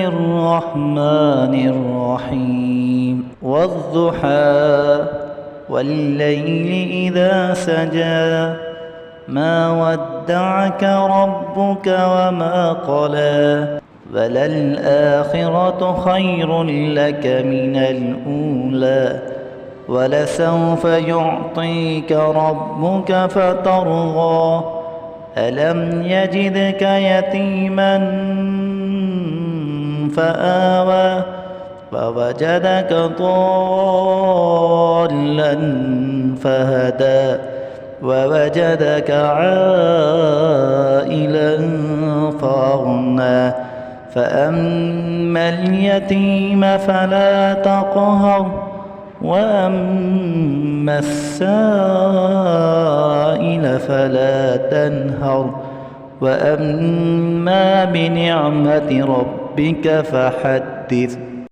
الرحمن الرحيم والضحى والليل إذا سجى ما ودعك ربك وما قلى وللآخرة خير لك من الأولى ولسوف يعطيك ربك فترضى ألم يجدك يتيما فآوى ووجدك ضالا فهدى ووجدك عائلا فأغنى فأما اليتيم فلا تقهر وأما السائل فلا تنهر وأما بنعمة ربك فحدث.